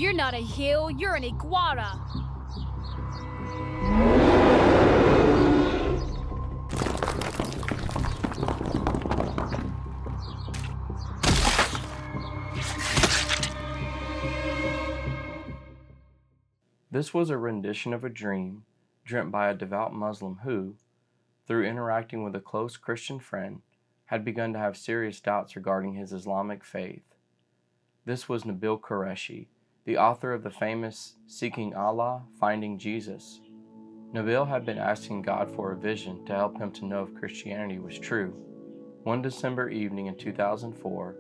You're not a hill, you're an iguana. This was a rendition of a dream dreamt by a devout Muslim who, through interacting with a close Christian friend, had begun to have serious doubts regarding his Islamic faith. This was Nabeel Qureshi, the author of the famous Seeking Allah, Finding Jesus. Nabeel had been asking God for a vision to help him to know if Christianity was true. One December evening in 2004,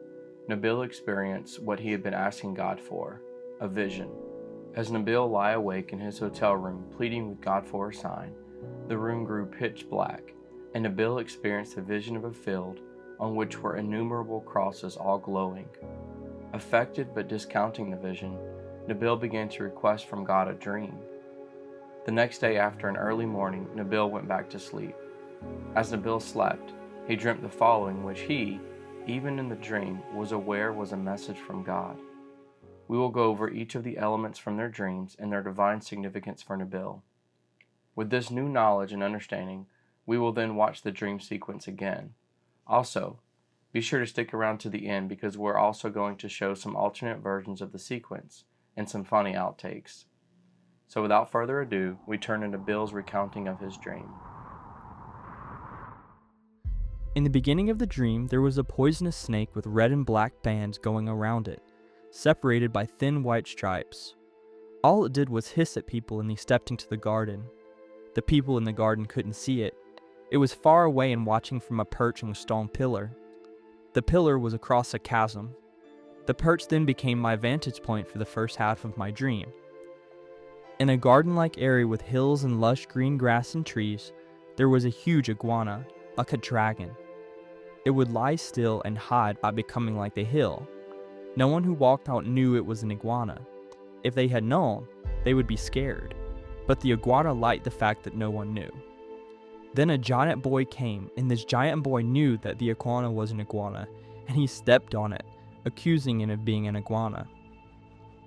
Nabeel experienced what he had been asking God for, a vision. As Nabeel lay awake in his hotel room pleading with God for a sign, the room grew pitch black, and Nabeel experienced a vision of a field on which were innumerable crosses all glowing. Affected but discounting the vision, Nabeel began to request from God a dream. The next day after an early morning, Nabeel went back to sleep. As Nabeel slept, he dreamt the following, which he, even in the dream, was aware was a message from God. We will go over each of the elements from their dreams and their divine significance for Nabeel. With this new knowledge and understanding, we will then watch the dream sequence again. Also, be sure to stick around to the end because we're also going to show some alternate versions of the sequence and some funny outtakes. So without further ado, we turn to Nabeel's recounting of his dream. In the beginning of the dream, there was a poisonous snake with red and black bands going around it, separated by thin white stripes. All it did was hiss at people and he stepped into the garden. The people in the garden couldn't see it. It was far away and watching from a perch on a stone pillar. The pillar was across a chasm. The perch then became my vantage point for the first half of my dream. In a garden-like area with hills and lush green grass and trees, there was a huge iguana, like a dragon. It would lie still and hide by becoming like the hill. No one who walked out knew it was an iguana. If they had known, they would be scared. But the iguana liked the fact that no one knew. Then a giant boy came, and this giant boy knew that the iguana was an iguana, and he stepped on it, accusing it of being an iguana.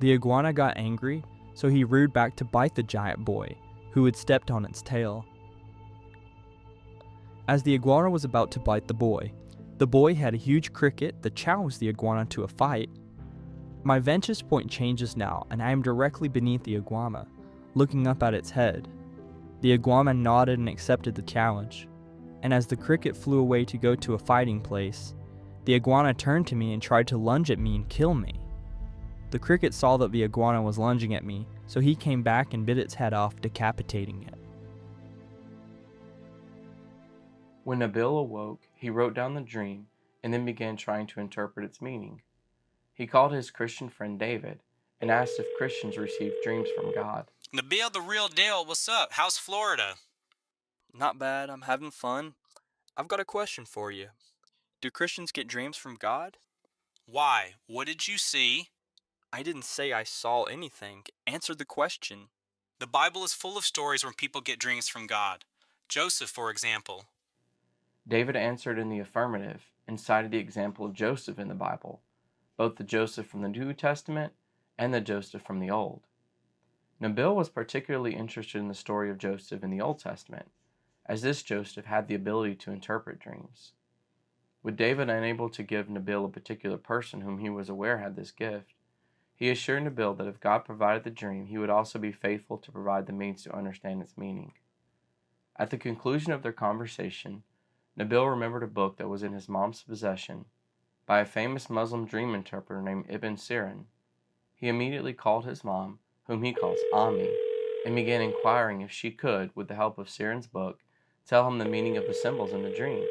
The iguana got angry, so he reared back to bite the giant boy, who had stepped on its tail. As the iguana was about to bite the boy had a huge cricket that challenged the iguana to a fight. My vantage point changes now, and I am directly beneath the iguana, looking up at its head. The iguana nodded and accepted the challenge, and as the cricket flew away to go to a fighting place, the iguana turned to me and tried to lunge at me and kill me. The cricket saw that the iguana was lunging at me, so he came back and bit its head off, decapitating it. When Nabeel awoke, he wrote down the dream and then began trying to interpret its meaning. He called his Christian friend David and asked if Christians received dreams from God. Nabeel, the real deal, what's up? How's Florida? Not bad, I'm having fun. I've got a question for you. Do Christians get dreams from God? Why? What did you see? I didn't say I saw anything. Answer the question. The Bible is full of stories where people get dreams from God. Joseph, for example. David answered in the affirmative and cited the example of Joseph in the Bible, both the Joseph from the New Testament and the Joseph from the Old. Nabeel was particularly interested in the story of Joseph in the Old Testament, as this Joseph had the ability to interpret dreams. With David unable to give Nabeel a particular person whom he was aware had this gift, he assured Nabeel that if God provided the dream, he would also be faithful to provide the means to understand its meaning. At the conclusion of their conversation, Nabeel remembered a book that was in his mom's possession by a famous Muslim dream interpreter named Ibn Sirin. He immediately called his mom, whom he calls Ammi, and began inquiring if she could, with the help of Sirin's book, tell him the meaning of the symbols in the dream.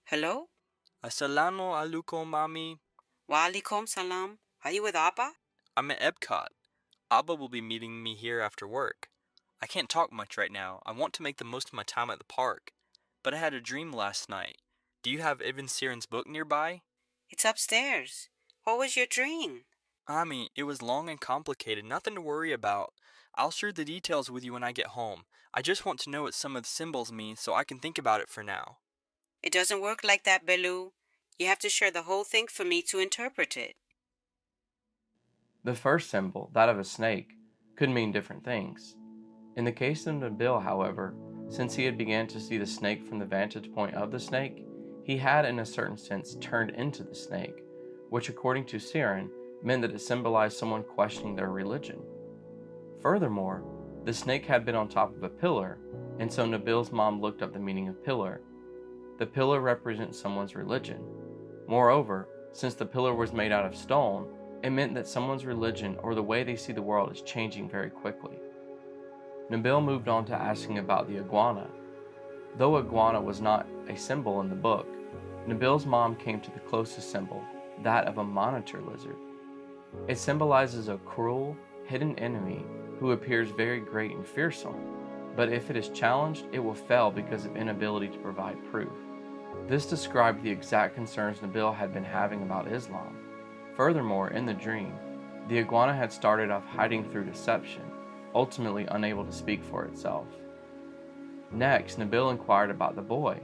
Hello? Assalamu alaikum, Ammi. Wa alaikum salam. Are you with Abba? I'm at Epcot. Abba will be meeting me here after work. I can't talk much right now. I want to make the most of my time at the park. But I had a dream last night. Do you have Ibn Sirin's book nearby? It's upstairs. What was your dream? Ammi, it was long and complicated. Nothing to worry about. I'll share the details with you when I get home. I just want to know what some of the symbols mean so I can think about it for now. It doesn't work like that, Belu. You have to share the whole thing for me to interpret it. The first symbol, that of a snake, could mean different things. In the case of Nabeel, however, since he had began to see the snake from the vantage point of the snake, he had in a certain sense turned into the snake, which according to Siren meant that it symbolized someone questioning their religion. Furthermore, the snake had been on top of a pillar, and so Nabeel's mom looked up the meaning of pillar. The pillar represents someone's religion. Moreover, since the pillar was made out of stone, it meant that someone's religion or the way they see the world is changing very quickly. Nabeel moved on to asking about the iguana. Though iguana was not a symbol in the book, Nabeel's mom came to the closest symbol, that of a monitor lizard. It symbolizes a cruel, hidden enemy who appears very great and fearsome, but if it is challenged, it will fail because of inability to provide proof. This described the exact concerns Nabeel had been having about Islam. Furthermore, in the dream, the iguana had started off hiding through deception, ultimately unable to speak for itself. Next, Nabeel inquired about the boy.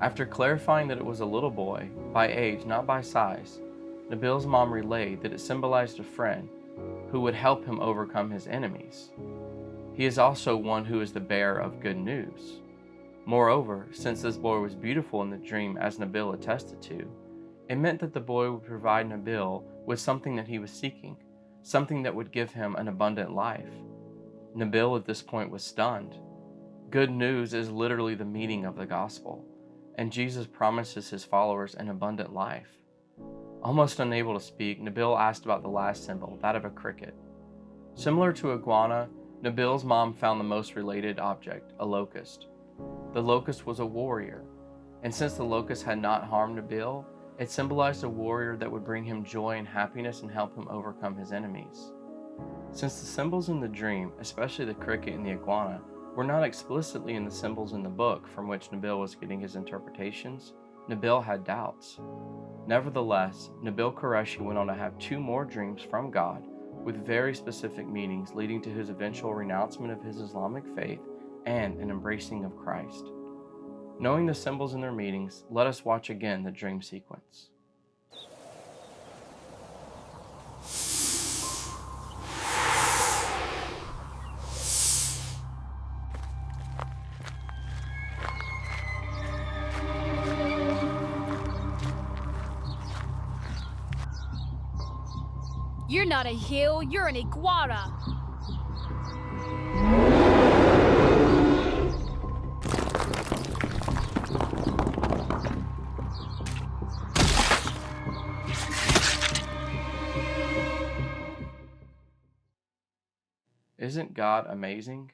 After clarifying that it was a little boy, by age, not by size, Nabeel's mom relayed that it symbolized a friend who would help him overcome his enemies. He is also one who is the bearer of good news. Moreover, since this boy was beautiful in the dream as Nabeel attested to, it meant that the boy would provide Nabeel with something that he was seeking, something that would give him an abundant life. Nabeel at this point was stunned. Good news is literally the meaning of the gospel, and Jesus promises his followers an abundant life. Almost unable to speak, Nabeel asked about the last symbol, that of a cricket. Similar to iguana, Nabeel's mom found the most related object, a locust. The locust was a warrior, and since the locust had not harmed Nabeel, it symbolized a warrior that would bring him joy and happiness and help him overcome his enemies. Since the symbols in the dream, especially the cricket and the iguana, were not explicitly in the symbols in the book from which Nabeel was getting his interpretations, Nabeel had doubts. Nevertheless, Nabeel Qureshi went on to have 2 more dreams from God with very specific meanings leading to his eventual renouncement of his Islamic faith and an embracing of Christ. Knowing the symbols and their meanings, let us watch again the dream sequence. You're not a hill, you're an iguana. Isn't God amazing?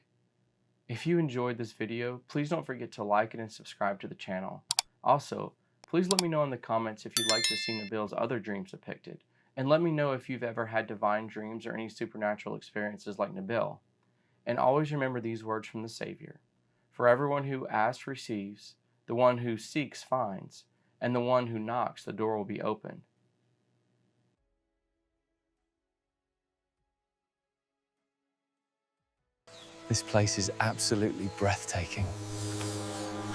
If you enjoyed this video, please don't forget to like it and subscribe to the channel. Also, please let me know in the comments if you'd like to see Nabeel's other dreams depicted, and let me know if you've ever had divine dreams or any supernatural experiences like Nabeel. And always remember these words from the Savior: for everyone who asks receives, the one who seeks finds, and the one who knocks the door will be opened. This place is absolutely breathtaking.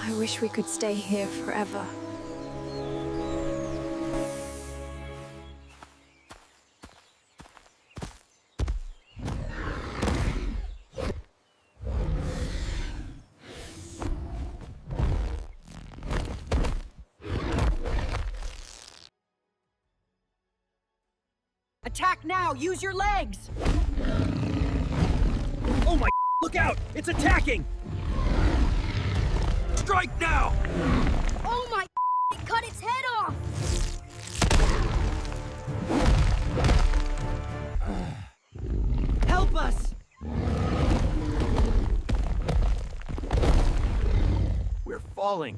I wish we could stay here forever. Attack now! Use your legs! Oh my, look out! It's attacking! Strike now! Oh my, it cut its head off! Help us! We're falling.